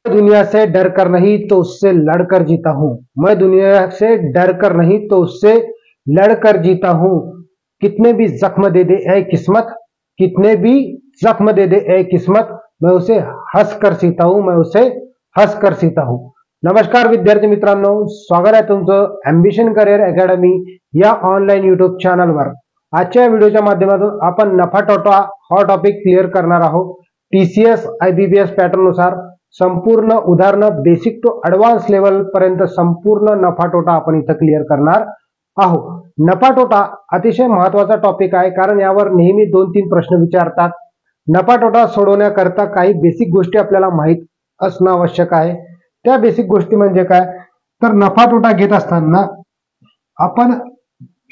दुनिया से डर कर नहीं तो उससे लड़कर जीता हूं। मैं दुनिया से डर कर नहीं तो उससे लड़कर जीता हूं। कितने भी जख्म दे दे ऐ किस्मत, कितने भी जख्म दे दे ऐ किस्मत, मैं उसे हंस कर सीता हूं, मैं उसे हंस कर सीता हूं। नमस्कार विद्यार्थी मित्रांनो, स्वागत आहे तुमचं ॲम्बिशन करिअर अकॅडमी या ऑनलाईन युट्यूब चॅनलवर। आजच्या व्हिडिओच्या माध्यमातून आपण नफा तोटा हा टॉपिक क्लिअर करणार आहोत। टीसीएस IBPS पॅटर्न नुसार संपूर्ण उदाहरणं बेसिक टू ॲडव्हान्स लेवल पर्यंत संपूर्ण नफा तोटा आपण इथं क्लिअर करणार आहोत। नफा तोटा अतिशय महत्वाचा टॉपिक आहे, कारण यावर नेहमी 2-3 प्रश्न विचारतात। नफा तोटा सोडवण्याकरता काही बेसिक गोष्टी आपल्याला माहित असणं आवश्यक आहे। त्या बेसिक गोष्टी म्हणजे काय, तर नफा तोटा घेत असताना आपण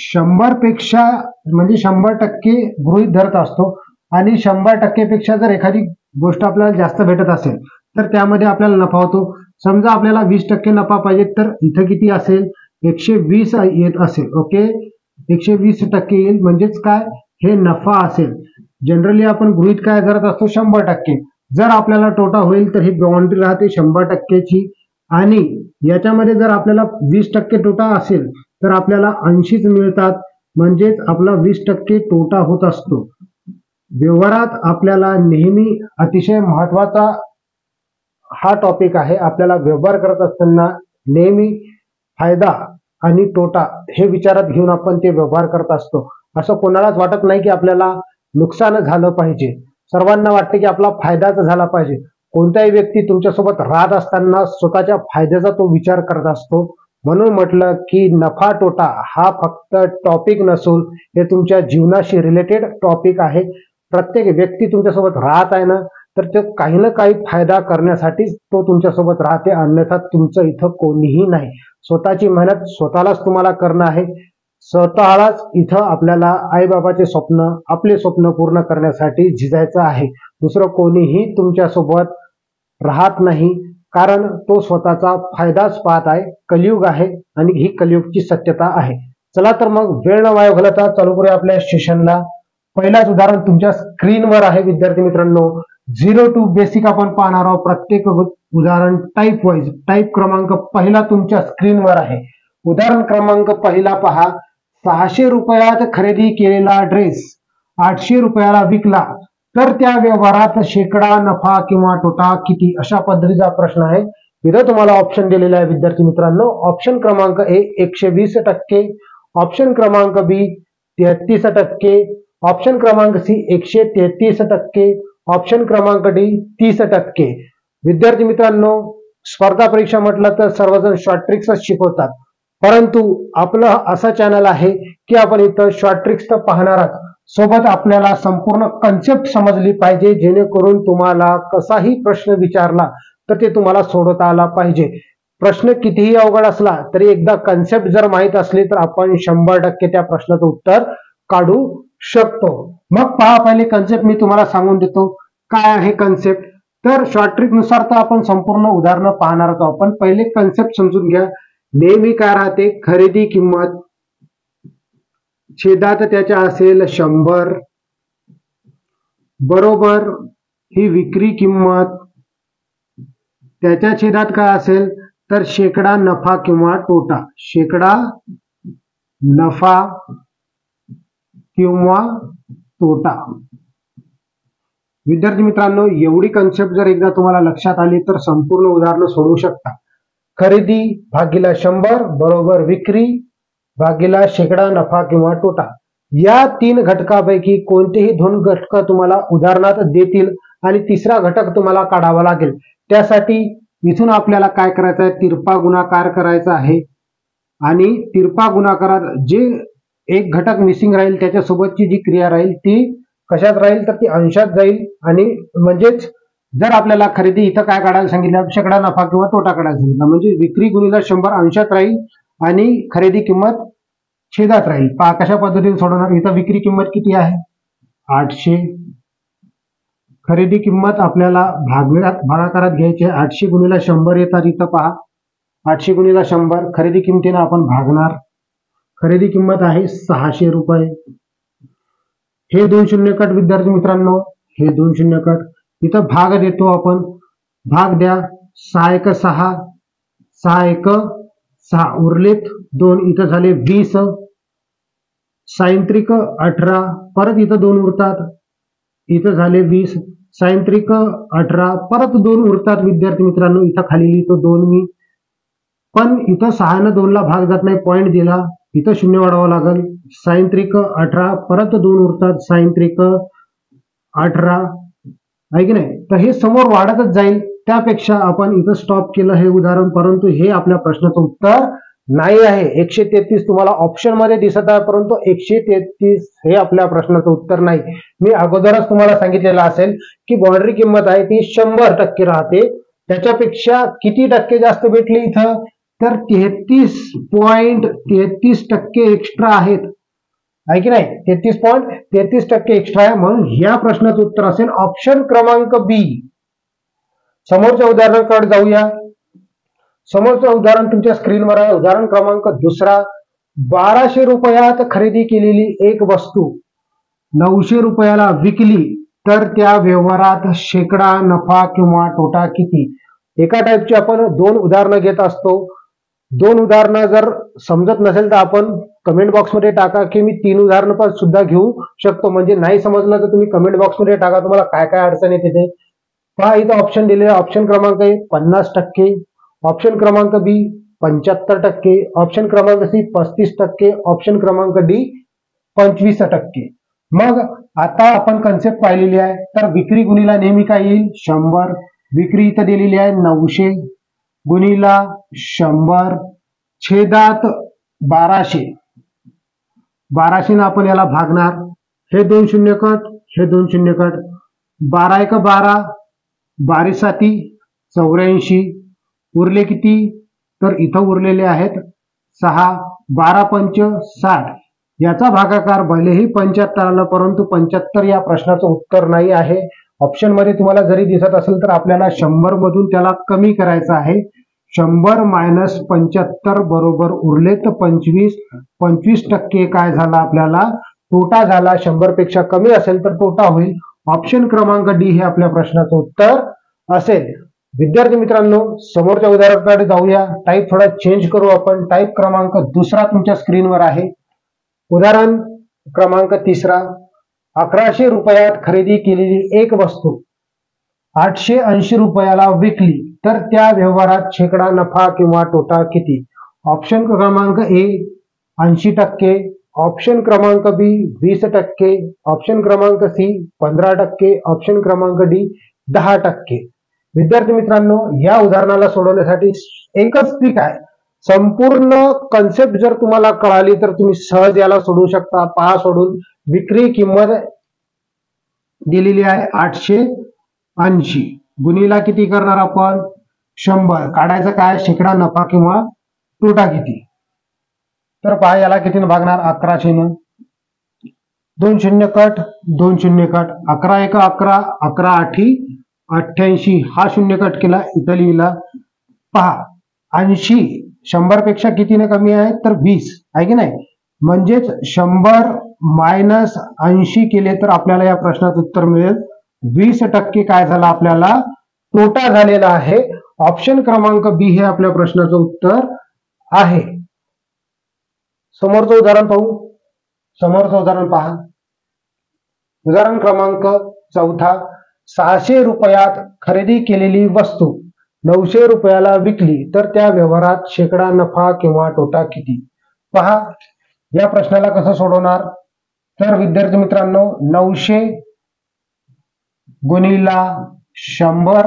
100 पेक्षा म्हणजे 100% गृहीत धरत असतो आणि 100% पेक्षा जर एखादी गोष्ट आपल्याला जास्त भेटत असेल तर त्यामध्ये आपल्याला नफा होतो। समजा आपल्याला 20% नफा पाहिजे तर इथं किती असेल, 120 येत असेल। ओके, 120% येईल, म्हणजेच काय, हे नफा असेल। जनरली आपण गृहीत काय धरत असतो, 100%। जर आपल्याला तोटा होईल तर ही बाउंड्री राहते 100%ची, आणि याच्यामध्ये जर आपल्याला 20% तोटा असेल तर आपल्याला 80च मिळतात, म्हणजेच आपला 20% तोटा होत असतो। व्यवहारात आपल्याला नेहमी अतिशय महत्वाचा हा टॉपिक आहे। आपल्याला व्यवहार करत असताना नेहमी फायदा आणि तोटा हे विचारात घेऊन आपण ते व्यवहार करत असतो। असं कोणालाच वाटत नाही की आपल्याला नुकसान झालं पाहिजे, सर्वांना वाटते की आपला फायदाच झाला पाहिजे। कोणताही व्यक्ती तुमच्यासोबत राहत असताना स्वतःच्या फायद्याचा तो विचार करत असतो। म्हणून म्हटलं की नफा तोटा हा फक्त टॉपिक नसून हे तुमच्या जीवनाशी रिलेटेड टॉपिक आहे। प्रत्येक व्यक्ती तुमच्यासोबत राहत आहे ना, तर ते काही ना काही फायदा करण्यासाठीच तो तुमच्यासोबत राहते, अन्यथा तुमचं इथं कोणीही नाही। स्वतःची मेहनत स्वतःलाच तुम्हाला करणं आहे, स्वतःलाच इथं आपल्याला आईबाबाचे स्वप्न, आपले स्वप्न पूर्ण करण्यासाठी झिजायचं आहे। दुसरं कोणीही तुमच्यासोबत राहत नाही, कारण तो स्वतःचा फायदाच पाहत आहे। कलियुग आहे आणि ही कलियुगची सत्यता आहे। चला तर मग वेळ न वाया घालवता चालू करूया आपल्या सेशनला। पहिलाच उदाहरण तुमच्या स्क्रीनवर आहे विद्यार्थी मित्रांनो। 0 to बेसिक आपण पाहणार आहोत। प्रत्येक उदाहरण टाईप वाईज, टाईप क्रमांक पहिला तुमच्या स्क्रीनवर आहे। उदाहरण क्रमांक पहिला पहा, 600 रुपयात खरेदी केलेला ड्रेस 800 रुपयाला विकला तर त्या व्यवहारात शेकडा नफा किंवा तोटा किती, अशा पद्धतीचा प्रश्न आहे। इथं तुम्हाला ऑप्शन दिलेला आहे विद्यार्थी मित्रांनो। ऑप्शन क्रमांक A 120%, ऑप्शन क्रमांक B 33%, ऑप्शन क्रमांक C 133%, ऑप्शन क्रमांक D 30%। विद्यार्थी मित्रांनो, स्पर्धा परीक्षा म्हटलं तर सर्वजण शॉर्ट ट्रिक्सच शिकवतात, परंतु आपलं असं चॅनल आहे की आपण इथं शॉर्ट ट्रिक्स तर पाहणारच, सोबत आपल्याला संपूर्ण कन्सेप्ट समजली पाहिजे, जेणेकरून तुम्हाला कसाही प्रश्न विचारला तर ते तुम्हाला सोडवता आला पाहिजे। प्रश्न कितीही अवघड असला तरी एकदा कन्सेप्ट जर माहित असली तर आपण 100% त्या प्रश्नाचं उत्तर काढू शकतो। मग पहा, पहिले कन्सेप्ट मी तुम्हाला सांगून देतो काय आहे कन्सेप्ट। तर शॉर्ट ट्रिक नुसार तर आपण संपूर्ण उदाहरणं पाहणार आहोत, पण पहिले कन्सेप्ट समजून घ्या। नेहमी काय राहते, खरेदी किंमत छेदात त्याच्या असेल 100 बरोबर ही विक्री किंमत, त्याच्या छेदात काय असेल तर शेकडा नफा किंवा तोटा, शेकडा नफा किंवा तोटा। विद्यार्थी मित्रांनो, एवढी कन्सेप्ट जर एकदा तुम्हाला लक्षात आली तर संपूर्ण उदाहरण सोडवू शकता। खरेदी भागीला 100 बरोबर विक्री भागीला शेकडा नफा किंवा तोटा। या 3 घटकापैकी कोणतेही 2 घटक तुम्हाला उदाहरणात देतील आणि तिसरा घटक तुम्हाला काढावा लागेल। त्यासाठी इथून आपल्याला काय करायचं आहे, तिरपा गुणाकार करायचा आहे, आणि तिरपा गुणाकारात जे एक घटक मिसिंग राहील त्याच्यासोबतची जी क्रिया राहील ती कशात राहील, तर ती अंशात जाईल। आणि म्हणजेच जर आपल्याला खरेदी इथं काय काढायला सांगितलं, शेकडा नफा किंवा तोटा काढायला सांगितलं, म्हणजे विक्री गुणिले 100 अंशात राहील आणि खरेदी किंमत छेदात राहील। पहा कशा पद्धतीने सोडवणार। इथं विक्री किंमत किती आहे, 800, खरेदी किंमत आपल्याला भागाकारात घ्यायची आहे, 800 गुणिले 100 येतात। इथं पहा 800 गुणिले 100, खरेदी किंमतीने आपण भागणार, खरेदी किंमत आहे 600 रुपये। हे 2 शून्य कट विद्यार्थी मित्रांनो, हे 2 शून्य कट, इथं भाग देतो आपण, भाग द्या 6 एक 6, 6 एक 6 उरलेत 2, इथं झाले 20, साइन त्रिक 18, परत इथं 2 उरतात, इथं झाले 20, साइन त्रिक 18, परत 2 उरतात विद्यार्थी मित्रांनो, इथं खाली लिहितो 2 मी, पण इथं 6 ने 2 ला भाग जात नाही, पॉइंट दिला, इथं 0 वाढवावं लागेल, साइन त्रिक 18, परत 2 उरतात, साइन त्रिक 18 आहे की नाही. तर हे समोर वाढतच जाईल, त्यापेक्षा आपण इथं स्टॉप केलं हे उदाहरण, परंतु हे आपल्या प्रश्नाचं उत्तर नाही आहे. 133 तुम्हाला ऑप्शन मध्ये दिसत आहे, परंतु 133 हे आपल्या प्रश्नाचं उत्तर नाही. मी अगोदरच तुम्हाला सांगितलेलं असेल की बाउंड्री किंमत आहे ती 100% राहते, त्याच्यापेक्षा किती टक्के जास्त भेटली इथं, तर 33.33% एक्स्ट्रा आहेत, आहे की नाही. 33.33% एक्स्ट्रा आहे, म्हणून या प्रश्नाचं उत्तर असेल ऑप्शन क्रमांक बी. समोरच्या उदाहरणाकडे जाऊया. समोरचं उदाहरण तुमच्या स्क्रीनवर आहे. उदाहरण क्रमांक 2. 1200 रुपयात खरेदी केलेली एक वस्तू 900 रुपयाला विकली तर त्या व्यवहारात शेकडा नफा किंवा तोटा किती. एका टाईपची आपण 2 उदाहरणं घेत असतो. 2 उदाहरणं जर समजत नसेल तर आपण कमेंट बॉक्समध्ये टाका की मी 3 उदाहरणं पण सुद्धा घेऊ शकतो. म्हणजे नाही समजलं तर तुम्ही कमेंट बॉक्समध्ये टाका तुम्हाला काय काय अडचण येते ते. पहा इथं ऑप्शन दिलेले. ऑप्शन क्रमांक A 50%, ऑप्शन क्रमांक B 75%, ऑप्शन क्रमांक C 35%, ऑप्शन क्रमांक D 25%. मग आता आपण कन्सेप्ट पाहिलेली आहे. तर विक्री गुणीला नेहमी काय येईल 100. विक्री इथं दिलेली आहे 900 गुणीला 100 छेदात 1200. 1200 ने आपण याला भागणार. हे 2 शून्य कट, हे 2 शून्य कट. 12 एक 12, 12 साती 84. उरले किती, तर इथं उरलेले आहेत 6. 12 पंच 60. याचा भागाकार भलेही 75 आला, परंतु 75 या प्रश्नाचं उत्तर नाही आहे. ऑप्शन मध्ये तुम्हाला जरी दिसत असेल तर आपल्याला 100 मधून त्याला कमी करायचं आहे. 100 मायनस 75 बरोबर उरले तर 25. 25% काय झाला आपल्याला तोटा झाला. 100 पेक्षा कमी असेल तर तोटा होईल. ऑप्शन क्रमांक डी हे आपल्या प्रश्नाचं उत्तर असेल. विद्यार्थी मित्रांनो समोरच्या उदाहरणाकडे जाऊया. टाईप थोडा चेंज करू आपण. टाईप क्रमांक 2 तुमच्या स्क्रीनवर आहे. उदाहरण क्रमांक 3. 1100 रुपयात खरेदी केलेली एक वस्तू 880 रुपयाला विकली तर त्या व्यवहारात शेकडा नफा किंवा तोटा किती. ऑप्शन क्रमांक A 80%, ऑप्शन क्रमांक B 20%, ऑप्शन क्रमांक C 15%, ऑप्शन क्रमांक D 10%. विद्यार्थी मित्रांनो या उदाहरणाला सोडवण्यासाठी एकच ट्रिक आहे. संपूर्ण कन्सेप्ट जर तुम्हाला कळाली तर तुम्ही सहज याला सोडवू शकता. पहा सोडून. विक्री किंमत दिलेली आहे 880 गुणीला किती करणार आपण 100. काढायचं काय शेकडा नफा किंवा तोटा किती. तर पहा याला कितीने भागणार 1100 ने. 2 शून्य कट, 2 शून्य कट. 11 एक 11, 11 आठी 88. हा शून्य कट केला इथं लिहिला. पहा 80 100 पेक्षा कितीने कमी आहे तर 20 आहे की नाही. म्हणजेच 100 मायनस 80 केले तर आपल्याला या प्रश्नाचं उत्तर मिळेल 20% काय झाला आपल्याला तोटा झालेला आहे. ऑप्शन क्रमांक बी हे आपल्या प्रश्नाचं उत्तर आहे. समोरचं उदाहरण पाहू. समोरचं उदाहरण पहा. उदाहरण क्रमांक 4. 600 रुपयात खरेदी केलेली वस्तू 900 रुपयाला विकली तर त्या व्यवहारात शेकडा नफा किंवा तोटा किती. पहा या प्रश्नाला कसं सोडवणार. तर विद्यार्थी मित्रांनो 900 गुणीला 100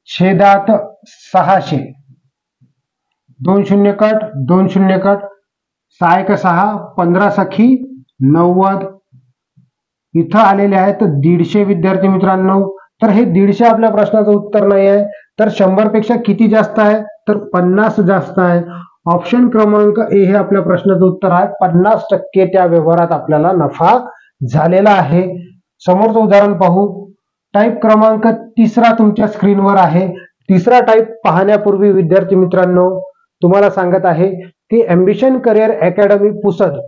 छेदात 600. 2 शून्य कट, 2 शून्य कट. 6 एक 6, 15 सखी 90. इथं आलेले आहेत 150 विद्यार्थी मित्रांनो. तर हे 150 आपल्या प्रश्नाचं उत्तर नाही आहे. तर 100 पेक्षा किती जास्त आहे तर 50 जास्त आहे. ऑप्शन क्रमांक ए हे आपल्या प्रश्नाचं उत्तर आहे. 50% त्या व्यवहारात आपल्याला नफा झालेला आहे. समोरचं उदाहरण पाहू. टाईप क्रमांक 3 तुमच्या स्क्रीनवर आहे. 3रा टाईप पाहण्यापूर्वी विद्यार्थी मित्रांनो तुम्हाला सांगत आहे की ॲम्बिशन करिअर अकॅडमी पुसद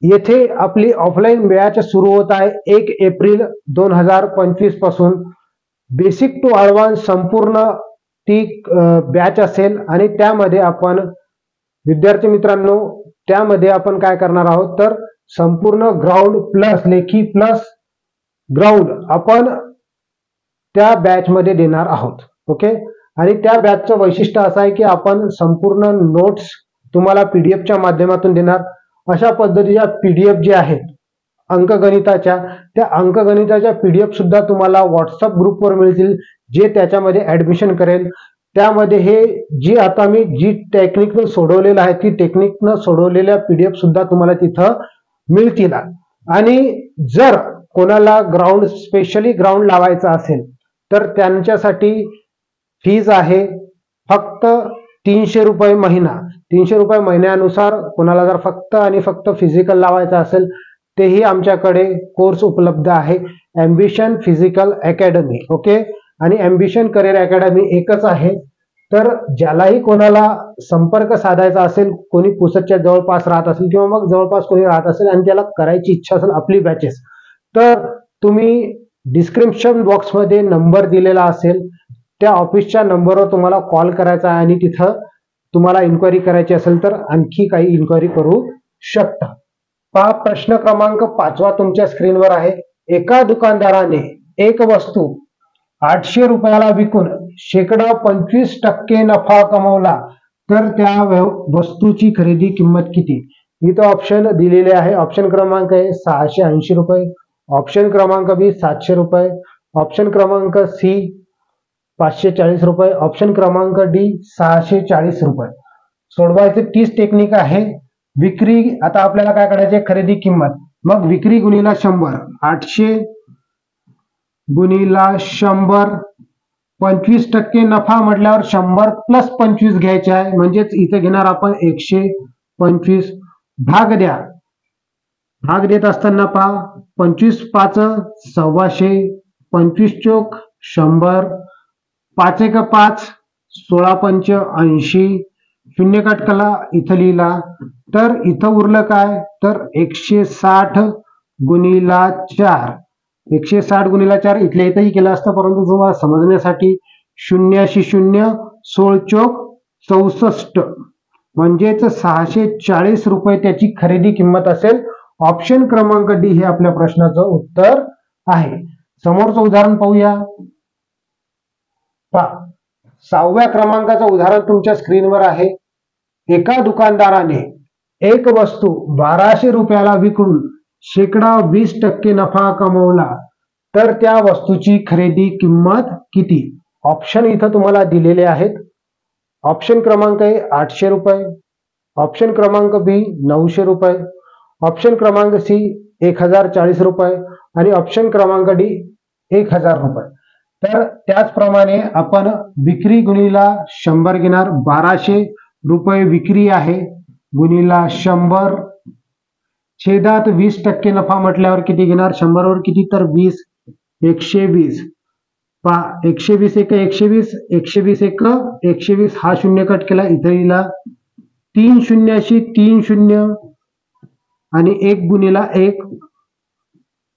येथे आपली ऑफलाईन बॅच सुरू होत आहे 1 एप्रिल 2025 पासून. बेसिक टू ॲडव्हान्स संपूर्ण ती बॅच असेल आणि त्यामध्ये आपण विद्यार्थी मित्रांनो त्यामध्ये आपण काय करणार आहोत तर संपूर्ण ग्राउंड प्लस लेखी प्लस ग्राउंड आपण त्या बॅच मध्ये देणार आहोत. ओके. आणि त्या बॅचचं वैशिष्ट्य असं आहे की आपण संपूर्ण नोट्स तुम्हाला पीडीएफच्या माध्यमातून देणार. अशा पद्धतीच्या पीडीएफ जे आहेत अंकगणिताच्या त्या अंकगणिताच्या पीडीएफ सुद्धा तुम्हाला व्हॉट्सअप ग्रुपवर मिळतील जे त्याच्यामध्ये ऍडमिशन करेल. त्यामध्ये हे जी आता मी जी टेक्निकनं सोडवलेलं आहे ती टेक्निकनं सोडवलेल्या पीडीएफ सुद्धा तुम्हाला तिथं मिळतील. आणि जर कोणाला ग्राउंड स्पेशली ग्राउंड लावायचा असेल तर त्यांच्यासाठी फीज आहे फक्त 300 रुपये महिना. 300 रुपये महिन्यानुसार कोणाला जर फक्त आणि फक्त फिजिकल लावायचं असेल तेही आमच्याकडे कोर्स उपलब्ध आहे ॲम्बिशन फिजिकल अकॅडमी. ओके. आणि ॲम्बिशन करिअर अकॅडमी एकच आहे. तर ज्यालाही कोणाला संपर्क साधायचा असेल कोणी पुसदच्या जवळपास राहत असेल किंवा मग जवळपास कोणी राहत असेल आणि त्याला करायची इच्छा असेल आपली बॅचेस तर तुम्ही डिस्क्रिप्शन बॉक्समध्ये नंबर दिलेला असेल त्या ऑफिसच्या नंबरवर तुम्हाला कॉल करायचा आहे आणि तिथं तुम्हाला इन्क्वायरी करायची असेल तर आणखी काही इन्क्वायरी करू शकता. पहा प्रश्न क्रमांक 5 तुमच्या स्क्रीनवर आहे. एका दुकानदाराने एक वस्तू 800 रुपयाला विकून शेकडा 25% नफा कमवला तर त्या वस्तूची खरेदी किंमत किती. इथं ऑप्शन दिलेले आहे. ऑप्शन क्रमांक आहे 680 रुपये, ऑप्शन क्रमांक बी 700 रुपये, ऑप्शन क्रमांक सी 540 रुपये, ऑप्शन क्रमांक डी 640 रुपये. सोडवायचे 30 टेक्निक आहे. विक्री आता आपल्याला काय करायचे खरेदी किंमत मग विक्री गुणिला 100 800 गुणिला 100 25% नफा म्हटल्यावर 100 प्लस 25 घ्यायचे आहे म्हणजेच इथे घेणार आपण 125 भाग द्या. भाग देत असताना पहा 25 5 125 25 चोक 100 5 1 5 16 पंच 80 शून्य कटकला इथं लिहिला तर इथं उरलं काय तर 160 गुणिला 4 160 गुणिला 4 इथल्या इथंही केलं असतं परंतु तुम्हाला समजण्यासाठी 0 16 चोक 64 म्हणजेच 640 रुपये त्याची खरेदी किंमत असेल. ऑप्शन क्रमांक डी हे आपल्या प्रश्नाचं उत्तर आहे. समोरचं उदाहरण पाहूया. 6व्या क्रमांकाचं उदाहरण तुमच्या स्क्रीनवर आहे. एका दुकानदाराने एक वस्तू 1200 रुपयाला विकून शेकडा 20% नफा कमवला तर त्या वस्तूची खरेदी किंमत किती. ऑप्शन इथं तुम्हाला दिलेले आहेत. ऑप्शन क्रमांक ए 800 रुपये, ऑप्शन क्रमांक बी 900 रुपये, ऑप्शन क्रमांक सी 1040 रुपये आणि ऑप्शन क्रमांक डी 1000 रुपये. तर त्याचप्रमाणे आपण विक्री गुणिला 100 घेणार. 1200 रुपये विक्री आहे गुणिला 100 छेदात 20% नफा म्हटल्यावर किती घेणार 100 वर किती तर 20 120 पहा 120 एक 120 120 एक 120 हा शून्य कट केला इथं येईल 3 शून्याशी 3 शून्य आणि 1 गुणिला 1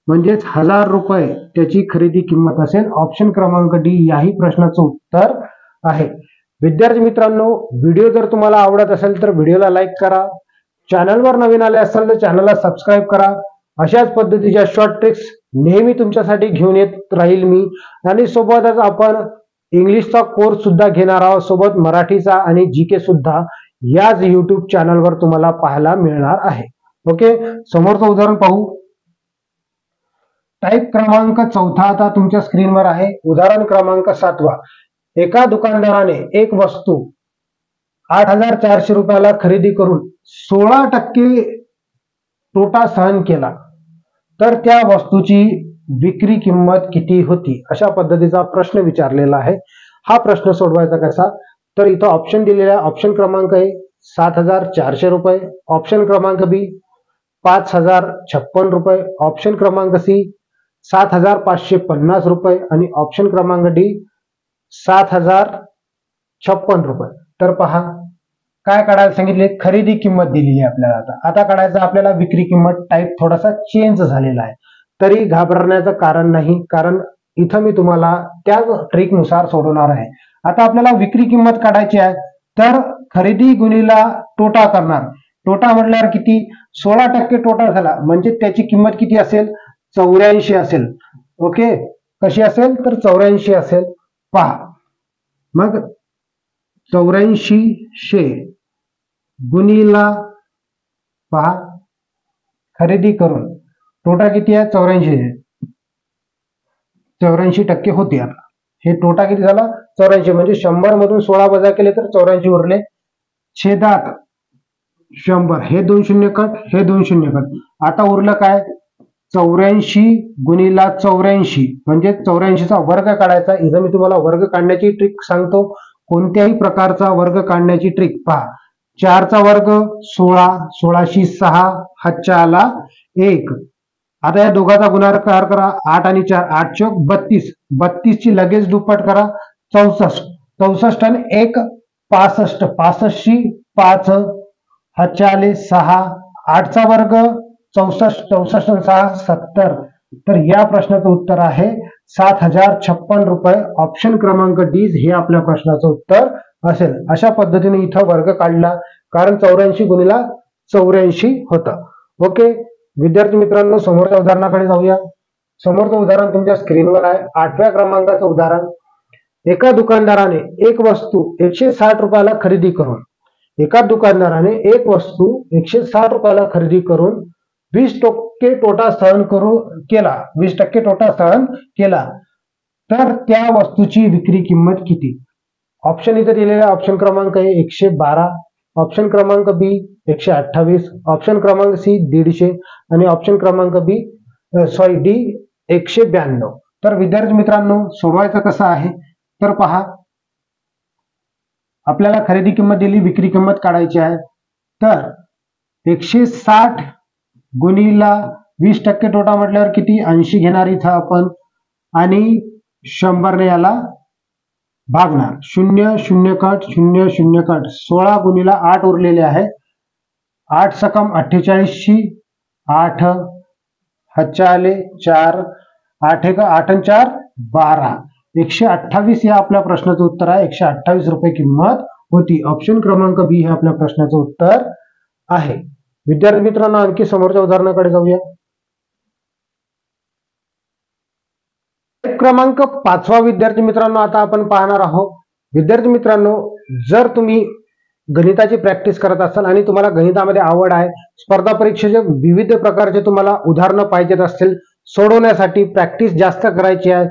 म्हणजेच 1000 रुपये त्याची खरेदी किंमत असेल. ऑप्शन क्रमांक डी याही प्रश्नाचं उत्तर आहे. विद्यार्थी मित्रांनो व्हिडिओ जर तुम्हाला आवडत असेल तर व्हिडिओला लाईक करा. चॅनलवर नवीन आले असाल तर चॅनलला सबस्क्राईब करा. अशाच पद्धतीच्या शॉर्ट ट्रिक्स नेहमी तुमच्यासाठी घेऊन येत राहील मी. आणि सोबतच आपण इंग्लिशचा कोर्स सुद्धा घेणार आहोत सोबत मराठीचा आणि जीके सुद्धा याच युट्यूब चॅनलवर तुम्हाला पाहायला मिळणार आहे. ओके. समोरचं उदाहरण पाहू. टाईप क्रमांक 4 आता तुमच्या स्क्रीनवर आहे. उदाहरण क्रमांक 7. एका दुकानदाराने एक वस्तू 8400 रुपयाला खरेदी करून 16% तोटा सहन केला तर त्या वस्तूची विक्री किंमत किती होती. अशा पद्धतीचा प्रश्न विचारलेला आहे. हा प्रश्न सोडवायचा कसा तर इथं ऑप्शन दिलेला आहे. ऑप्शन क्रमांक ए 7400 रुपये, ऑप्शन क्रमांक बी 5056 रुपये, ऑप्शन क्रमांक सी 7550 रुपये आणि ऑप्शन क्रमांक डी 7056 रुपये. तर पहा काय काढायला सांगितले खरेदी किंमत दिलेली आहे आपल्याला. आता काढायचं आपल्याला विक्री किंमत. टाईप थोडासा चेंज झालेला आहे तरी घाबरण्याचं कारण नाही कारण इथं मी तुम्हाला त्या ट्रिकनुसार सोडवणार आहे। आता आपल्याला विक्री किंमत काढायची आहे, तर खरेदी गुणिला तोटा करणार। तोटा म्हटल्यावर किती, 16% तोटा झाला म्हणजे त्याची किंमत किती असेल, 84 असेल। ओके, कशी असेल तर 84 असेल। पहा मग 8400 गुणिला पहा खरेदी करून तोटा किती आहे, 84 84% होते। आता हे तोटा किती झाला, 84 म्हणजे 100 मधून 16 वजा केले तर 84 उरले। छेदात 100, हे 2 शून्य कट, हे 2 शून्य कट, आता उरलं काय, 84 गुणिला 84 म्हणजे 84चा वर्ग काढायचा। इथं मी तुम्हाला वर्ग काढण्याची ट्रिक सांगतो, कोणत्याही प्रकारचा वर्ग काढण्याची ट्रिक। पहा 4 चा वर्ग 16, 16शी 6, हातच्या आला 1। आता या दोघांचा गुणाकार करा, 8 आणि 4 8 चौक 32, 32 ची लगेच दुप्पट करा, 64, 64 आणि 1 65, 65 शी 5, हातच्या आले 6, 8 चा वर्ग 64, 64 आणि 6 70। तर या प्रश्नाचं उत्तर आहे 7056 रुपये। ऑप्शन क्रमांक डी हे आपल्या प्रश्नाचं उत्तर असेल। अशा पद्धतीने इथं वर्ग काढला, कारण 84 गुणिला 84 होतं। ओके विद्यार्थी मित्रांनो, समोरच्या उदाहरणाकडे जाऊया। समोरचं उदाहरण तुमच्या स्क्रीनवर आहे। 8व्या क्रमांकाचं उदाहरण, एका दुकानदाराने एक वस्तू 160 रुपयाला खरेदी करून, एका दुकानदाराने एक वस्तू 160 रुपयाला खरेदी करून 20% तोटा सहन केला, 20% तोटा सहन केला, तर त्या वस्तूची विक्री किंमत किती। ऑप्शन इथे दिलेला, ऑप्शन क्रमांक ए 112, ऑप्शन क्रमांक बी 128, ऑप्शन क्रमांक सी 150 आणि ऑप्शन क्रमांक डी 192। तर विद्यार्थी मित्रांनो सोडवायचं कसं आहे, तर पहा आपल्याला खरेदी किंमत दिली, विक्री किंमत काढायची आहे। तर 160 गुणिला 20% तोटा म्हटल्यावर किती, 80 घेणार इथं आपण आणि 100 ने याला भागणार, 0 0 कट 0 0 कट, 16 गुणिला 8 उरलेले आहे, 8 सकम 48 शी 8, हातच्या आले 4, 8 1 8 आणि 4 12, 128 या आपल्या प्रश्नाचं उत्तर आहे। 128 रुपये किंमत होती। ऑप्शन क्रमांक बी हे आपल्या प्रश्नाचं उत्तर आहे। विद्यार्थी मित्रांनो आणखी समोरच्या उदाहरणाकडे जाऊया। क्रमांक 5वा विद्यार्थी मित्रांनो आता आपण पाहणार आहोत। विद्यार्थी मित्रांनो जर तुम्ही गणिताची प्रॅक्टिस करत असाल आणि तुम्हाला गणितामध्ये आवड आहे, स्पर्धा परीक्षेचे विविध प्रकारचे तुम्हाला उदाहरणं पाहिजेत असतील सोडवण्यासाठी, प्रॅक्टिस जास्त करायची आहे,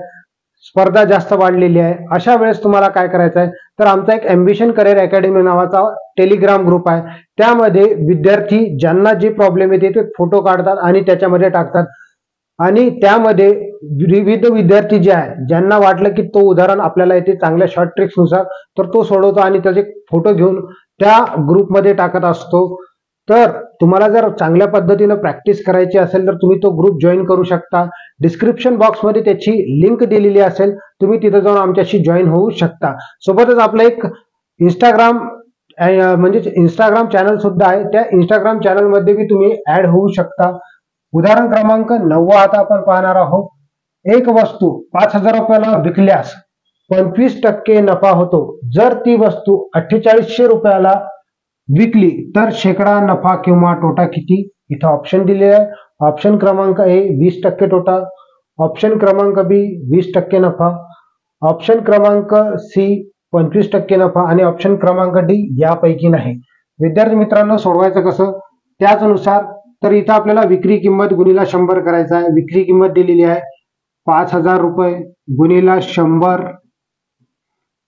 स्पर्धा जास्त वाढलेली आहे, अशा वेळेस तुम्हाला काय करायचं आहे, तर आमचा एक ॲम्बिशन करिअर अकॅडमी नावाचा टेलिग्राम ग्रुप आहे। त्यामध्ये विद्यार्थी ज्यांना जे प्रॉब्लेम येते ते फोटो काढतात आणि त्याच्यामध्ये टाकतात, आणि त्यामध्ये विविध विद्यार्थी जे आहे ज्यांना वाटलं की तो उदाहरण आपल्याला येते चांगल्या शॉर्ट ट्रिक्सनुसार, तर तो सोडवतो आणि त्याचे फोटो घेऊन त्या ग्रुपमध्ये टाकत असतो। तर तुम्हाला जर चांगल्या पद्धतीने प्रॅक्टिस करायची असेल तर तुम्ही तो ग्रुप जॉईन करू शकता। डिस्क्रिप्शन बॉक्समध्ये त्याची लिंक दिलेली असेल, तुम्ही तिथे जाऊन आमच्याशी जॉईन होऊ शकता। सोबतच आपलं एक इंस्टाग्राम म्हणजे इंस्टाग्राम चॅनल सुद्धा आहे, त्या इंस्टाग्राम चॅनल मध्ये बी तुम्ही ऍड होऊ शकता। उदाहरण क्रमांक 9 आता आपण पाहणार आहोत। एक वस्तू 5000 रुपयाला विकल्यास 25% नफा होतो, जर ती वस्तू 4800 रुपयाला विकली तर शेकडा नफा किंवा तोटा किती। इथं ऑप्शन दिले आहे, ऑप्शन क्रमांक ए 20% तोटा, ऑप्शन क्रमांक बी 20% नफा, ऑप्शन क्रमांक सी 25% नफा आणि ऑप्शन क्रमांक डी यापैकी नाही। विद्यार्थी मित्रांनो सोडवायचं कसं, त्याचनुसार तर इथं आपल्याला विक्री किंमत गुणिला 100 करायचा आहे। विक्री किंमत दिलेली आहे 5000 रुपये गुणिला 100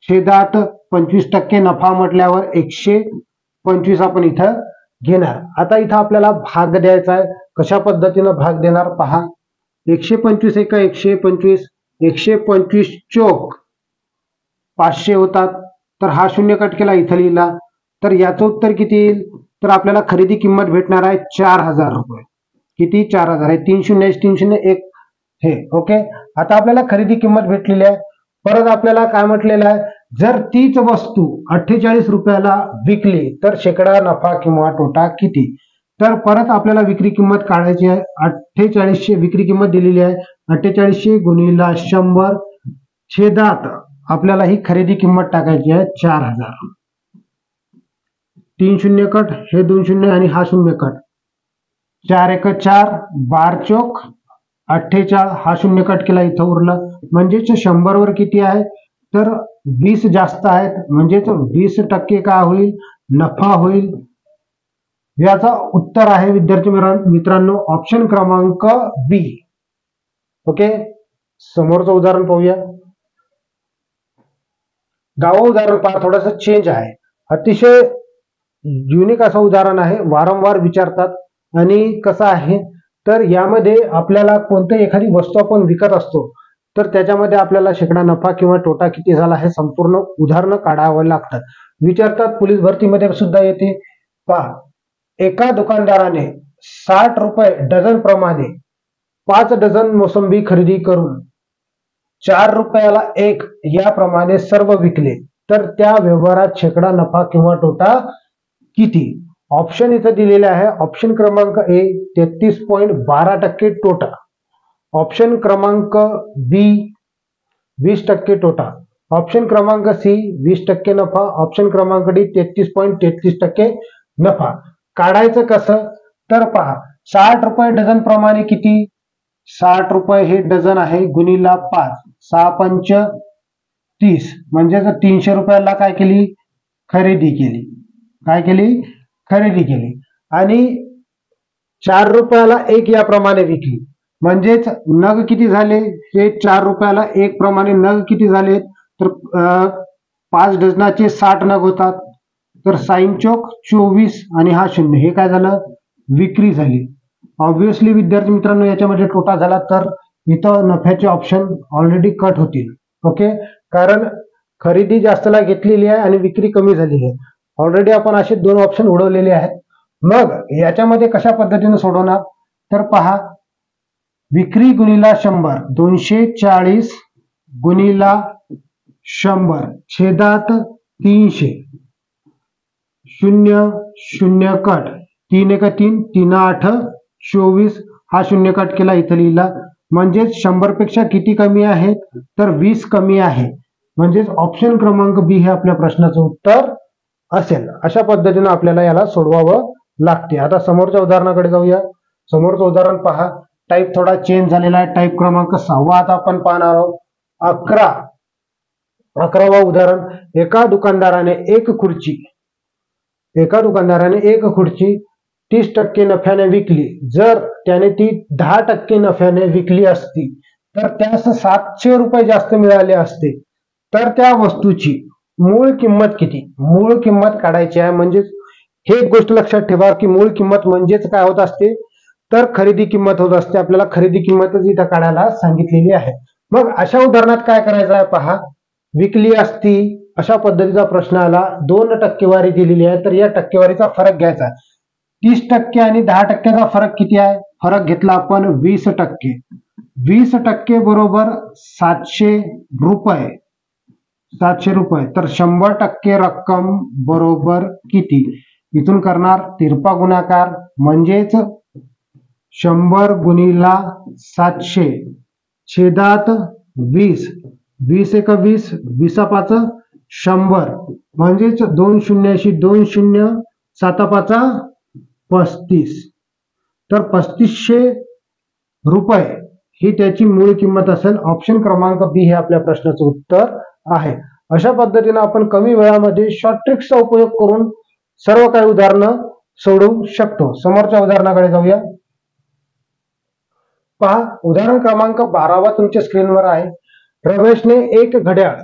छेदात 25% नफा म्हटल्यावर 125 आपण इथं घेणार। आता इथं आपल्याला भाग द्यायचा आहे, कशा पद्धतीने भाग देणार पहा। 125 एका 125, 125 चौक 500 होतात, तर हा शून्य कट केला इथं लिहिला, तर याचं उत्तर किती येईल, तर आपल्याला खरेदी किंमत भेटणार आहे 4000 रुपये। किती, 4000 आहे, 3 शून्य 3 शून्य 1 हे ओके। आता आपल्याला खरेदी किंमत भेटलेली आहे। परत आपल्याला काय म्हटलेलं आहे, जर तीच वस्तू 48 रुपयाला विकली तर शेकडा नफा किंवा तोटा किती। तर परत आपल्याला विक्री किंमत काढायची आहे। 4800 विक्री किंमत दिलेली आहे, 4800 गुणिला 100 छेदात आपल्याला ही खरेदी किंमत टाकायची आहे 4000. 3 शून्य कट, हे 2 शून्य आणि हा शून्य कट, 4 एक 4, 12 चौक 48, हा शून्य कट केला इथं उरलं. म्हणजेच 100 वर किती आहे तर 20 जास्त आहेत, म्हणजेच 20% काय होईल, नफा होईल. याचा उत्तर आहे विद्यार्थी मित्रांनो ऑप्शन क्रमांक बी. ओके, समोरचं उदाहरण पाहूया. गाव उदाहरण पहा, थोडस चेंज आहे, अतिशय युनिक असं उदाहरण आहे, वारंवार विचारतात. आणि कसं आहे तर यामध्ये आपल्याला कोणतीही एखादी वस्तू आपण विकत असतो तर त्याच्यामध्ये आपल्याला शेकडा नफा किंवा तोटा किती झाला हे संपूर्ण उदाहरण काढावं लागतात. विचारतात, पोलीस भरतीमध्ये सुद्धा येते. पहा, एका दुकानदाराने 60 रुपये डझन प्रमाणे 5 डझन मोसंबी खरेदी करून 4 रुपयाला 1 याप्रमाणे सर्व विकले, तर त्या व्यवहारात शेकडा नफा किंवा तोटा किती? ऑप्शन इथं दिलेले आहे. ऑप्शन क्रमांक ए 33.12% तोटा, ऑप्शन क्रमांक बी 20% तोटा, ऑप्शन क्रमांक सी 20% नफा, ऑप्शन क्रमांक डी 33.33% नफा. काढायचं कसं तर पहा, 60 रुपये डझन प्रमाणे किती, 60 रुपये हे डझन आहे, गुणिला 5, 6 पंच 30, म्हणजे 300 रुपयाला काय केली, खरेदी केली. काय केली, खरेदी केली. आणि 4 रुपयाला 1 याप्रमाणे विकली, म्हणजेच नग किती झाले, हे 4 रुपयाला 1 प्रमाणे नग किती झाले तर 5 डझनाचे 60 नग होतात, तर साइन चौक 24 आणि हा शून्य, हे काय झालं, विक्री झाली. ऑब्विसली विद्यार्थी मित्रांनो याच्यामध्ये तोटा झाला तर इथं नफ्याचे ऑप्शन ऑलरेडी कट होतील. ओके, कारण खरेदी जास्तला घेतलेली आहे आणि विक्री कमी झालेली आहे. ऑलरेडी आपण असे 2 ऑप्शन उडवलेले आहेत. मग याच्यामध्ये कशा पद्धतीने सोडवणार तर पहा, विक्री गुणिला 100, 240 गुणिला 100 छेदात 300, 0 शून्य कट, 3 एक 3, 3 8 24, हा शून्य कट केला इथं लिहिला, म्हणजेच 100 पेक्षा किती कमी आहे तर 20 कमी आहे, म्हणजेच ऑप्शन क्रमांक बी हे आपल्या प्रश्नाचं उत्तर असेल. अशा पद्धतीने आपल्याला याला सोडवावं लागते. आता समोरच्या उदाहरणाकडे जाऊया. समोरचं उदाहरण पहा, टाईप थोडा चेंज झालेला आहे. टाईप क्रमांक 6 आता आपण पाहणार आहोत. 11वा उदाहरण, एका दुकानदाराने एक खुर्ची 30% नफ्याने विकली. जर त्याने ती 10% नफ्याने विकली असती तर त्यास 700 रुपये जास्त मिळाले असते, तर त्या वस्तूची मूळ किंमत किती? मूळ किंमत काढायची आहे. म्हणजेच हे एक गोष्ट लक्षात ठेवा की मूळ किंमत म्हणजेच काय होत असते तर खरेदी किंमत होत असते. आपल्याला खरेदी किंमतच इथं काढायला सांगितलेली आहे. मग अशा उदाहरणात काय करायचं आहे पहा, विकली असती अशा पद्धतीचा प्रश्न आला, 2 टक्केवारी दिलेली आहे, तर या टक्केवारीचा फरक घ्यायचा. 30% आणि 10%चा फरक किती आहे, फरक घेतला आपण 20%. 20% बरोबर 700 रुपये, 700 रुपये, तर 100% रक्कम बरोबर किती? इथून करणार तिरपा गुणाकार, म्हणजेच 100 गुणिला 700 छेदात 20, 20 एक 20, 20 5 100, म्हणजेच 2 शून्याशी 2 शून्य, 7 5 35, तर 3500 रुपये ही त्याची मूळ किंमत असेल. ऑप्शन क्रमांक बी हे आपल्या प्रश्नाचं उत्तर आहे. अशा पद्धतीने आपण कमी वेळामध्ये शॉर्ट ट्रिक्सचा उपयोग करून सर्व काही उदाहरणं सोडवू शकतो. समोरच्या उदाहरणाकडे जाऊया. पहा, उदाहरण क्रमांक 12 तुमच्या स्क्रीनवर आहे. रमेशने एक घड्याळ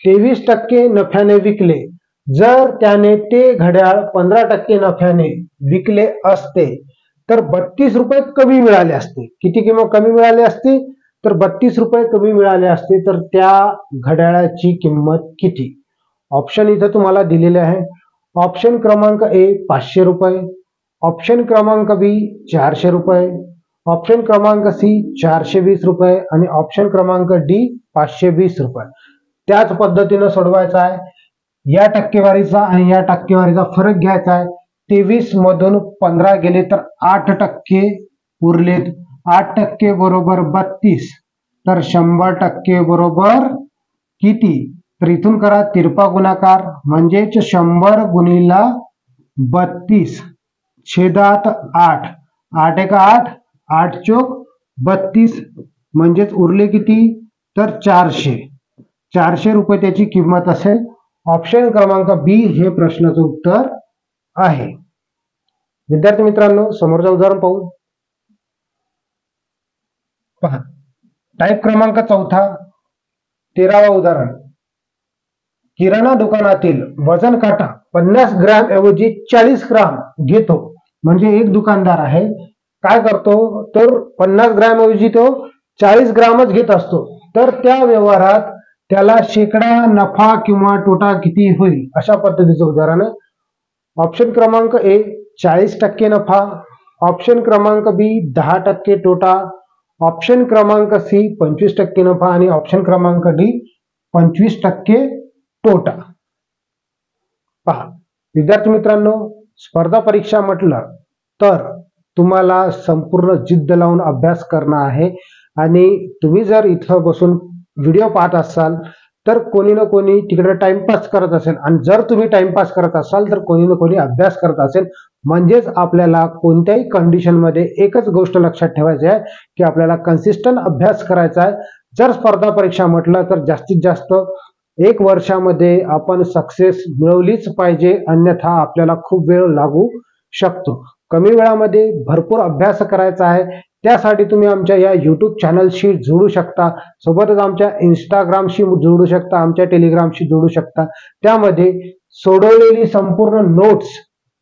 23% नफ्याने विकले. जर त्याने ते घड्याळ 15% नफ्याने विकले असते तर 32 रुपये कमी मिळाले असते. किती किंमत कमी मिळाली असती तर 32 रुपये कमी मिळाले असते, तर त्या घड्याळाची किंमत किती? ऑप्शन इथं तुम्हाला दिलेले आहे. ऑप्शन क्रमांक ए 500 रुपये, ऑप्शन क्रमांक बी 400 रुपये, ऑप्शन क्रमांक सी 420 रुपये आणि ऑप्शन क्रमांक डी 520 रुपये. त्याच पद्धतीने सोडवायचा आहे. या टक्केवारीचा आणि या टक्केवारीचा फरक घ्यायचा आहे. 23 मधून 15 गेले तर 8% उरलेत. 8% बरोबर 32, तर 100% बरोबर किती? तर इथून करा तिरपा गुणाकार, म्हणजेच 100 गुणिला 32 छेदात 8, 8 एका 8, 8 चोक 32, म्हणजेच उरले किती? तर 400 रुपये त्याची किंमत असेल. ऑप्शन क्रमांक बी हे प्रश्नाचं उत्तर आहे. विद्यार्थी मित्रांनो, समोरचं उदाहरण पाहू. पहा, टाईप क्रमांक 4, 13वा उदाहरण. किराणा दुकानातील वजन काटा 50 ग्रॅम ऐवजी 40 ग्राम घेतो. म्हणजे एक दुकानदार आहे, काय करतो तर 50 ग्रॅम ऐवजी तो 40 ग्रामच घेत असतो. तर त्या व्यवहारात त्याला शेकडा नफा किंवा तोटा किती होईल, अशा पद्धतीचं उदाहरण आहे. ऑप्शन क्रमांक ए 40% नफा, ऑप्शन क्रमांक बी 10% तोटा, ऑप्शन क्रमांक सी 25% नफा आणि ऑप्शन क्रमांक डी 25% तोटा. पहा विद्यार्थी मित्रांनो, स्पर्धा परीक्षा म्हटलं तर तुम्हाला संपूर्ण जिद्द लावून अभ्यास करणं आहे. आणि तुम्ही जर इथं बसून व्हिडिओ पाहत असाल तर कोणी ना कोणी तिकडे टाइमपास करत असेल, आणि जर तुम्ही टाइमपास करत असाल तर कोणी ना कोणी अभ्यास करत असेल. म्हणजेच आपल्याला कोणत्याही कंडिशनमध्ये एकच गोष्ट लक्षात ठेवायची आहे की आपल्याला कन्सिस्टंट अभ्यास करायचा आहे. जर स्पर्धा परीक्षा म्हटलं तर जास्तीत जास्त 1 वर्षामध्ये आपण सक्सेस मिळवलीच पाहिजे, अन्यथा आपल्याला खूप वेळ लागू शकतो. कमी वेळामध्ये भरपूर अभ्यास करायचा आहे. त्यासाठी तुम्ही आमच्या या YouTube चॅनलशी जोडू शकता, सोबतच आमच्या इंस्टाग्रामशी जोडू शकता, आमच्या टेलिग्रामशी जोडू शकता. त्यामध्ये सोडवलेली संपूर्ण नोट्स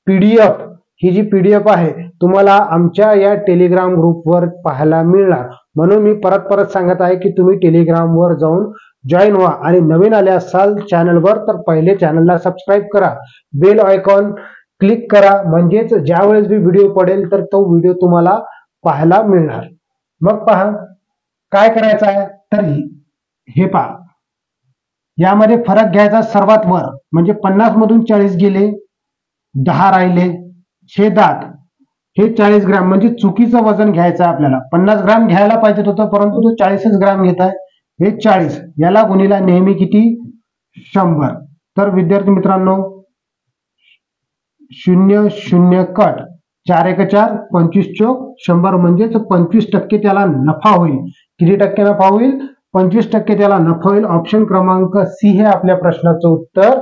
PDF, ही जी PDF आहे तुम्हाला आमच्या या टेलिग्राम ग्रुपवर पाहायला मिळणार. म्हणून मी परत सांगत आहे की तुम्ही टेलिग्रामवर जाऊन जॉईन व्हा. आणि नवीन आले असाल चॅनलवर तर पहिले चॅनलला सबस्क्राईब करा, बेल आयकॉन क्लिक करा, म्हणजेच ज्या वेळेस भी व्हिडिओ पडेल तर तो व्हिडिओ तुम्हाला पाहायला मिळणार. मग पहा काय करायचं आहे. तर हे पहा, यामध्ये फरक घ्यायचा सर्वात वर, म्हणजे 50 मधून 40 गेले, 10 राहिले, छेदात हे 40 ग्रॅम, म्हणजे चुकीचं वजन घ्यायचं आहे आपल्याला. 50 ग्रॅम घ्यायला पाहिजे होतं परंतु तो 40 ग्रॅम घेत आहे. हे 40, याला गुणिला नेहमी किती? 100. तर विद्यार्थी मित्रांनो 0 0 कट, 4 1 4, 25 चोक 100, म्हणजेच 25% त्याला नफा होईल. किती टक्के नफा होईल? 25% त्याला नफा होईल. ऑप्शन क्रमांक सी हे आपल्या प्रश्नाचं उत्तर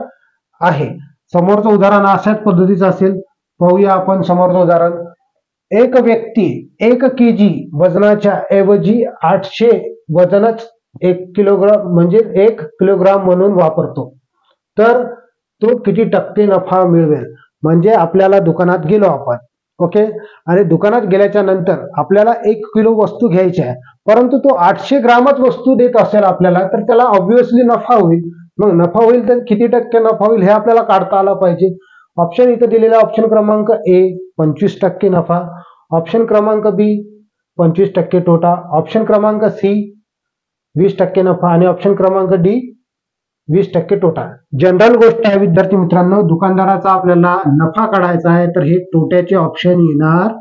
आहे. समोरचं उदाहरण अशाच पद्धतीचं असेल. पाहूया आपण समोरचं उदाहरण. एक व्यक्ती 1 kg वजनाच्या ऐवजी 800 वजनच 1 किलोग्राम, म्हणजे 1 किलोग्राम म्हणून वापरतो. तर तो किती टक्के नफा मिळवेल? म्हणजे आपल्याला दुकानात गेलो आपण, ओके, आणि दुकानात गेल्याच्या नंतर आपल्याला 1 किलो वस्तू घ्यायची आहे, परंतु तो 800 ग्रामच वस्तू देत असेल आपल्याला, तर त्याला ऑब्व्हियसली नफा होईल. मग नफा होईल तर किती टक्के नफा होईल हे आपल्याला काढता आला पाहिजे. ऑप्शन इथे दिलेला ऑप्शन क्रमांक ए 25% नफा, ऑप्शन क्रमांक बी 25% तोटा, ऑप्शन क्रमांक सी 20% नफा आणि ऑप्शन क्रमांक डी 20% तोटा. जनरल गोष्ट आहे विद्यार्थी मित्रांनो, दुकानदाराचा आपल्याला नफा काढायचा आहे तर हे तोट्याचे ऑप्शन येणार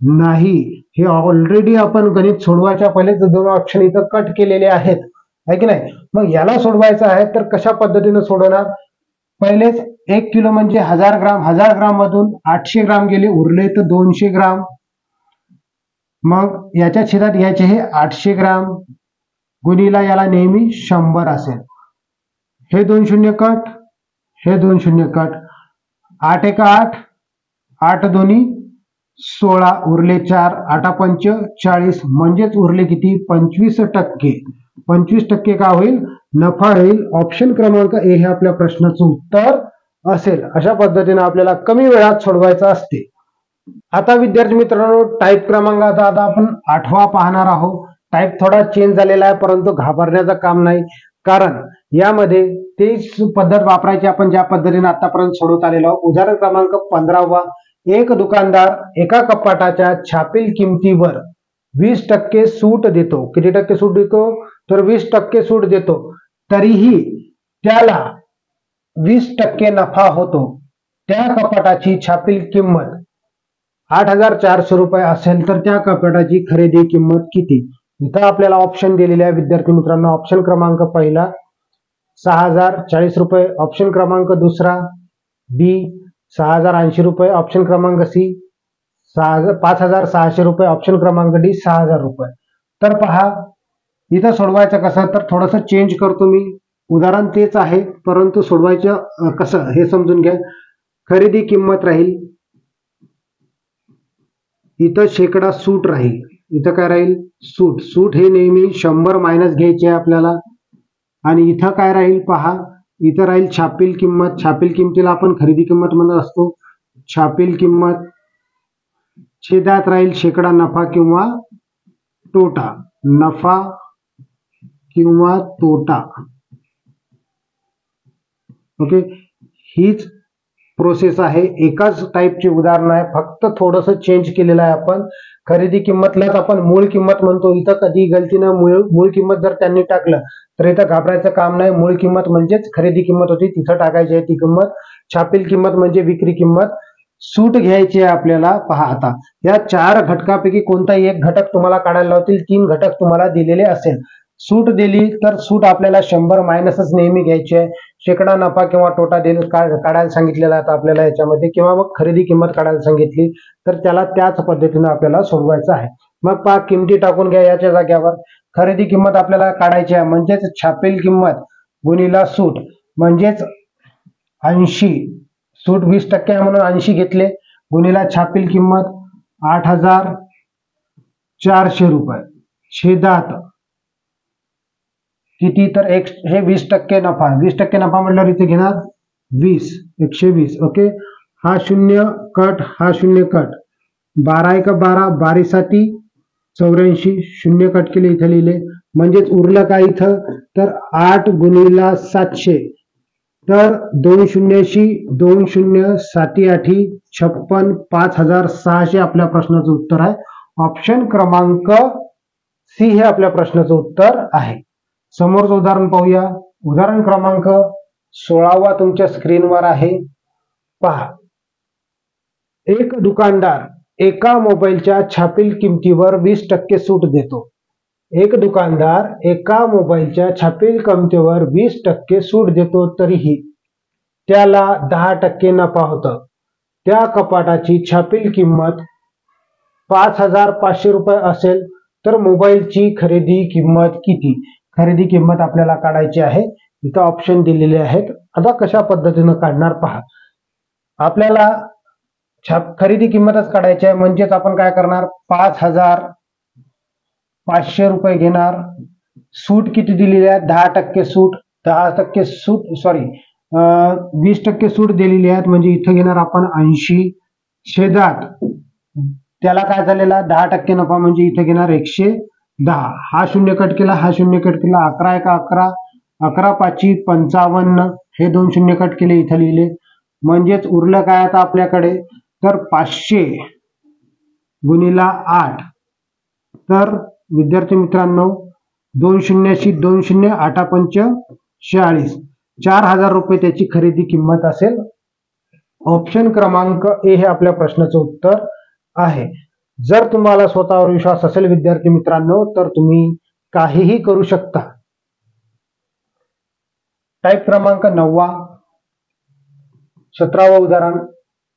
नाही. हे ऑलरेडी आपण गणित सोडवायच्या पहिलेच 2 ऑप्शन इथं कट केलेले आहेत, आहे की नाही. मग याला सोडवायचं आहे तर कशा पद्धतीने सोडवणार? पहिलेच 1 किलो म्हणजे 1000 ग्राम, 1000 ग्राम मधून 800 ग्राम गेले, उरले तर 200 ग्राम. मग याच्या छेदात घ्यायचे हे 800 ग्राम, गुणिला याला नेहमी 100 असेल. हे 2 शून्य कट, हे 2 शून्य कट, 8 1 8, 8 2 16, उरले 4, 8 5 40, म्हणजेच उरले किती? 25%. 25% का होईल? नफा होईल. ऑप्शन क्रमांक ए हे आपल्या प्रश्नाचं उत्तर असेल. अशा पद्धतीने आपल्याला कमी वेळात सोडवायचं असते. आता विद्यार्थी मित्रांनो टाईप क्रमांकाचा आता आपण 8वा पाहणार आहोत. टाईप थोडा चेंज झालेला आहे, परंतु घाबरण्याचं काम नाही, कारण यामध्ये तेच पद्धत वापरायची आपण ज्या पद्धतीने आतापर्यंत सोडवत आलेलो आहोत. उदाहरण क्रमांक 15वा. एक दुकानदार एका कपाटाच्या छापील किमतीवर 20% सूट देतो. किती टक्के सूट देतो? तर 20% सूट देतो. तरीही त्याला 20% नफा होतो. त्या कपाटाची छापील किंमत 8400 रुपये असेल तर त्या कपाटाची खरेदी किंमत किती? इथं आपल्याला ऑप्शन दिलेले आहे विद्यार्थी मित्रांनो. ऑप्शन क्रमांक पहिला 6040 रुपये, ऑप्शन क्रमांक दुसरा बी 6080 रुपये, ऑप्शन क्रमांक सी 5600 रुपये, ऑप्शन क्रमांक डी 6000 रुपये. तर पहा इथं सोडवायचं कसं, तर थोडंसं चेंज करतो मी. उदाहरण तेच आहे परंतु सोडवायचं कसं हे समजून घ्या. खरेदी किंमत राहील, इथं शेकडा सूट राहील. इथं काय राहील, सूट. सूट हे नेहमी 100 मायनस घ्यायचे आहे आपल्याला. आणि इथं काय राहील पहा, इथं राहील छापील किंमत. छापील किंमतीला आपण खरेदी किंमत म्हणत असतो. छापील किंमत छेदात राहील शेकडा नफा किंवा तोटा. नफा किंवा तोटा. ओके, हीच प्रोसेस आहे. एकाच टाईपची उदाहरण आहे, फक्त थोडंसं चेंज केलेलं आहे आपण. खरेदी किंमतलाच आपण मूळ किंमत म्हणतो. इथं कधी गलतीनं मूळ किंमत जर त्यांनी टाकलं तर इथं घाबरायचं काम नाही. मूळ किंमत म्हणजेच खरेदी किंमत होती, तिथं टाकायची आहे ती किंमत. छापील किंमत म्हणजे विक्री किंमत. सूट घ्यायची आहे आपल्याला. पहा आता या 4 घटकापैकी कोणताही एक घटक तुम्हाला काढायला लावतील. 3 घटक तुम्हाला दिलेले असेल. सूट दिली तर सूट आपल्याला 100 मायनसच नेहमी घ्यायची आहे. शेकडा नफा किंवा तोटा काढायला सांगितलेला आहे आपल्याला याच्यामध्ये, किंवा मग खरेदी किंमत काढायला सांगितली तर त्याला त्याच पद्धतीने आपल्याला सोडवायचं आहे. मग पहा किमती टाकून घ्या याच्या जाग्यावर. खरेदी किंमत आपल्याला काढायची आहे म्हणजेच छापील किंमत गुणिला सूट म्हणजेच 80. सूट 20% आहे म्हणून 80 घेतले, गुणिला छापील किंमत 8400 रुपये. छेदात किती, तर हे 20% नफा. 20% नफा म्हटल्यावर इथे घेणार 20, 120. ओके, हा शून्य कट, हा शून्य कट. 12 1 12, 12 7 84, शून्य कट केले इथे लिहिले. म्हणजेच उरलं काय इथं, तर 8 गुणिला 700. तर 2 शून्याशी 2 शून्य 7 8 56, 5600 आपल्या प्रश्नाचं उत्तर आहे. ऑप्शन क्रमांक सी हे आपल्या प्रश्नाचं उत्तर आहे. समोरचं उदाहरण पाहूया. उदाहरण क्रमांक 16 तुमच्या स्क्रीनवर आहे. पहा, एक दुकानदार एका मोबाईलच्या छापील किमतीवर 20% सूट देतो. एक दुकानदार एका मोबाईलच्या छापील किमतीवर 20% सूट देतो, तरीही त्याला 10% नफा होतो. त्या कपाटाची छापील किंमत 5500 रुपये असेल तर मोबाईलची खरेदी किंमत किती. खरेदी किंमत आपल्याला काढायची आहे. इथं ऑप्शन दिलेले आहेत. आता कशा पद्धतीने काढणार पहा. आपल्याला खरेदी किंमतच काढायची आहे म्हणजेच आपण काय करणार, 5500 रुपये घेणार. सूट किती दिलेली आहे, 10% सूट. 10% सूट, सॉरी 20% सूट दिलेली आहेत म्हणजे इथं घेणार आपण 80. छेदात त्याला काय झालेला 10% नफा म्हणजे इथे घेणार 110. हा शून्य कट केला, हा शून्य कट केला. 11 1 11, 11 5 55. हे 2 शून्य कट केले इथे लिहिले. म्हणजेच उरलं काय आता आपल्याकडे, तर 500 गुणिला 8. तर विद्यार्थी मित्रांनो 2 शून्याशी 2 शून्य 8 5 46, 4000 रुपये त्याची खरेदी किंमत असेल. ऑप्शन क्रमांक ए हे आपल्या प्रश्नाचं उत्तर आहे. जर तुम्हाला स्वतःवर विश्वास असेल विद्यार्थी मित्रांनो तर तुम्ही काहीही करू शकता. टाईप क्रमांक 9, 17वं उदाहरण.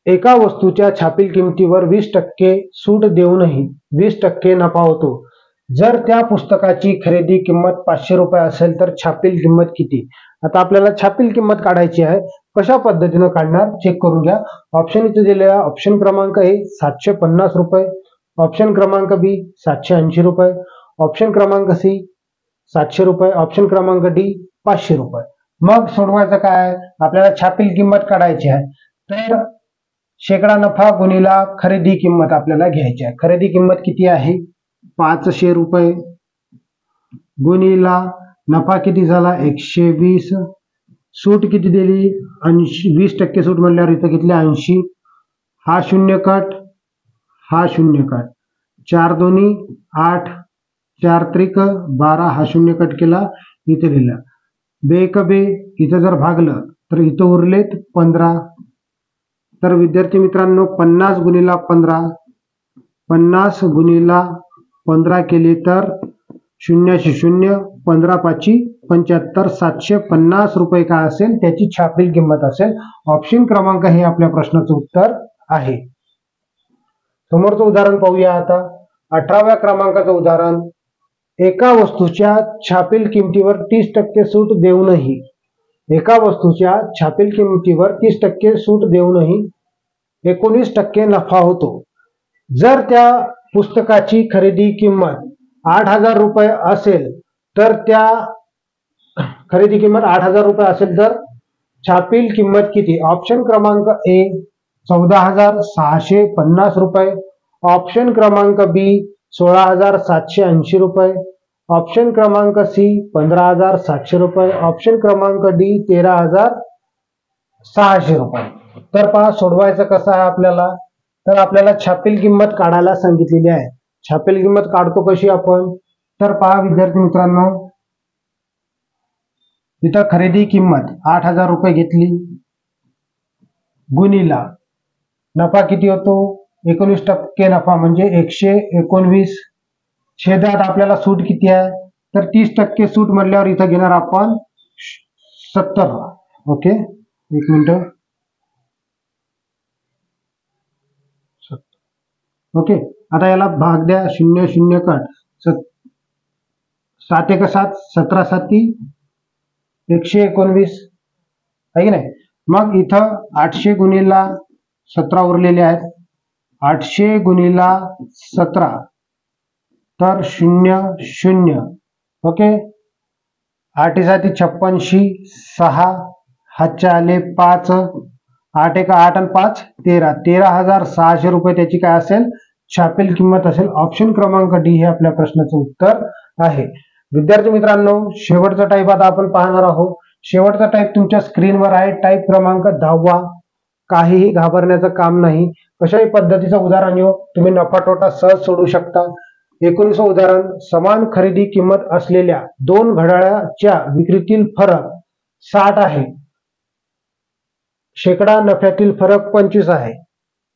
एका वस्तूच्या छापील किमतीवर 20% सूट देऊनही 20% नफा होतो. जर त्या पुस्तकाची खरेदी किंमत 500 रुपये असेल तर छापील किंमत किती. आता आपल्याला छापील किंमत काढायची आहे. कशा पद्धतीने काढणार चेक करून घ्या. ऑप्शन इथे दिलेला आहे. ऑप्शन क्रमांक ए 750 रुपये, ऑप्शन क्रमांक बी 780 रुपये, ऑप्शन क्रमांक सी 700 रुपये, ऑप्शन क्रमांक डी 500 रुपये. मग सोडवायचं काय, आपल्याला छापील किंमत काढायची आहे. तर शेकडा नफा गुणिला खरेदी किंमत आपल्याला घ्यायची आहे. खरेदी किंमत किती आहे 500 रुपये गुणिला नफा किती झाला 120. सूट किती दिली 80, 20% सूट म्हणल्यावर इथे घेतले 80. हा शून्य कट, हा शून्य कट. 4 दोन्ही 8, 4 त्रिक 12. हा शून्य कट केला इथे लिहिला. बे एक बे, इथं जर भागलं तर इथं उरलेत 15. तर विद्यार्थी मित्रांनो 50 गुणिला 15, 50 गुणिला 15 केले तर शून्याशी शून्य, 15 पाची 75, 750 रुपये काय असेल त्याची छापील किंमत असेल. ऑप्शन क्रमांक हे आपल्या प्रश्नाचं उत्तर आहे. समोरचं उदाहरण पाहूया आता. 18व्या क्रमांकाचं उदाहरण. एका वस्तूच्या छापील किमतीवर 30% सूट देऊनही एका वस्तूच्या छापील किमतीवर 30% सूट देऊनही 19% नफा होतो. जर त्या पुस्तकाची खरेदी किंमत 8,000 रुपये असेल तर छापील किंमत किती? ऑप्शन क्रमांक ए 14,650 रुपये, ऑप्शन क्रमांक बी 16,780 रुपये, ऑप्शन क्रमांक सी 15,700 रुपये, ऑप्शन क्रमांक डी 13,600 रुपये. तर पहा सोडवायचं कसं आहे आपल्याला. तर आपल्याला छापील किंमत काढायला सांगितलेली आहे. छापील किंमत काढतो कशी आपण? तर पहा विद्यार्थी मित्रांनो, इथं खरेदी किंमत 8,000 रुपये घेतली, गुणिला नफा किती होतो? 19% नफा म्हणजे 119. छेदात आपल्याला सूट किती आहे? तर 30% सूट म्हटल्यावर इथं घेणार आपण 70. ओके, एक मिनिट. ओके, आता याला भाग द्या. 0 0 कट. 7 1 7, 17 7 119 आहे की नाही. मग इथं 800 गुणिला 17 उरलेले आहेत. 800 गुणिला 17 तर 0 0. ओके, 8 7 56, 6 हातचे आले 5, 8 1 8 आणि 5 13. 13,600 रुपये त्याची काय असेल? छापील किंमत असेल. ऑप्शन क्रमांक डी हे आपल्या प्रश्नाचं उत्तर आहे. विद्यार्थी मित्रांनो, शेवटचा टाईप आता आपण पाहणार आहोत. शेवटचा टाईप तुमच्या स्क्रीनवर आहे. टाईप क्रमांक 10. काहीही घाबरण्याचं काम नाही. कशाही पद्धतीचं उदाहरण येऊ तुम्ही नफा तोटा सहज सोडू शकता. 19 उदाहरण. समान खरेदी किंमत असलेल्या 2 घड्याळाच्या विक्रीतील फरक 60 आहे. शेकडा नफ्यातील फरक 25 आहे.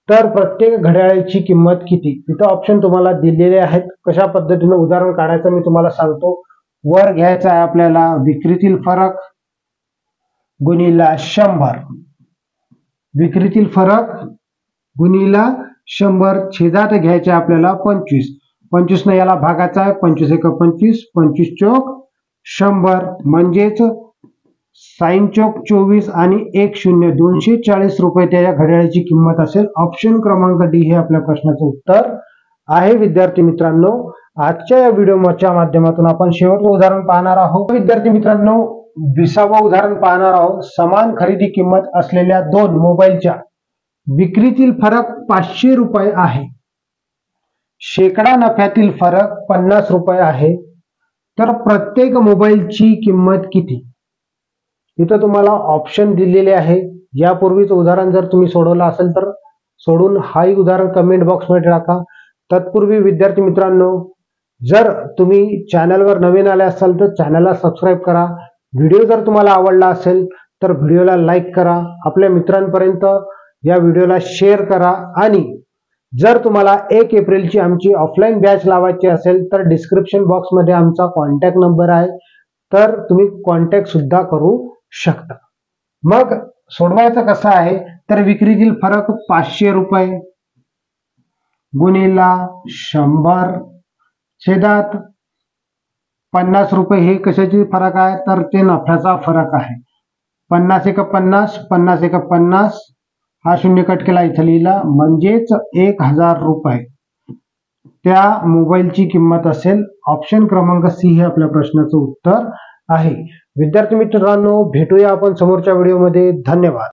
तर प्रत्येक घड्याळाची किंमत किती? इथं ऑप्शन तुम्हाला दिलेले आहेत. कशा पद्धतीने उदाहरण काढायचं मी तुम्हाला सांगतो. वर घ्यायचा आहे आपल्याला विक्रीतील फरक गुणिला 100. विक्रीतील फरक गुणिला 100. छेदात घ्यायचे आपल्याला 25. 25 ने याला भागाचा आहे. 25 1 25, 25 चौक 100 म्हणजेच 60 चौक 24 आणि 1 0 240 रुपये त्या घड्याळाची किंमत असेल. ऑप्शन क्रमांक डी हे आपल्या प्रश्नाचं उत्तर आहे. विद्यार्थी मित्रांनो, आजच्या या व्हिडिओच्या माध्यमातून आपण शेवटचं उदाहरण पाहणार आहोत. विद्यार्थी मित्रांनो, 20वं उदाहरण पाहणार आहोत. समान खरेदी किंमत असलेल्या 2 मोबाईलच्या विक्रीतील फरक 500 रुपये आहे. शेकडा नफ्यातील फरक 50 रुपये आहे. तर प्रत्येक मोबाईलची किंमत किती? इथं तुम्हाला ऑप्शन दिलेले आहे. यापूर्वीच उदाहरण जर तुम्ही सोडवलं असेल तर सोडून हाही उदाहरण कमेंट बॉक्समध्ये टाका. तत्पूर्वी विद्यार्थी मित्रांनो, जर तुम्ही चॅनलवर नवीन आले असाल तर चॅनलला सबस्क्राईब करा. व्हिडिओ जर तुम्हाला आवडला असेल तर व्हिडिओला लाईक करा. आपल्या मित्रांपर्यंत या व्हिडिओला शेअर करा. आणि जर तुम्हाला 1 एप्रिलची आमची ऑफलाईन बॅच लावायची असेल तर डिस्क्रिप्शन बॉक्समध्ये आमचा कॉन्टॅक्ट नंबर आहे. तर तुम्ही कॉन्टॅक्ट सुद्धा करू शकता. मग सोडवायचं कसं आहे? तर विक्रीतील फरक 500 रुपये गुणिला 100 छेदात 50 रुपये. हे कशाची फरक आहे? तर ते नफ्याचा फरक आहे. 50 1 50, 50 1 50, हा 0 कट केला इथं लिहिला म्हणजेच 1000 रुपये त्या मोबाईलची किंमत असेल. ऑप्शन क्रमांक सी हे आपल्या प्रश्नाचं उत्तर आहे. विद्यार्थी मित्रांनो, भेटूया आपण समोरच्या व्हिडिओमध्ये. धन्यवाद.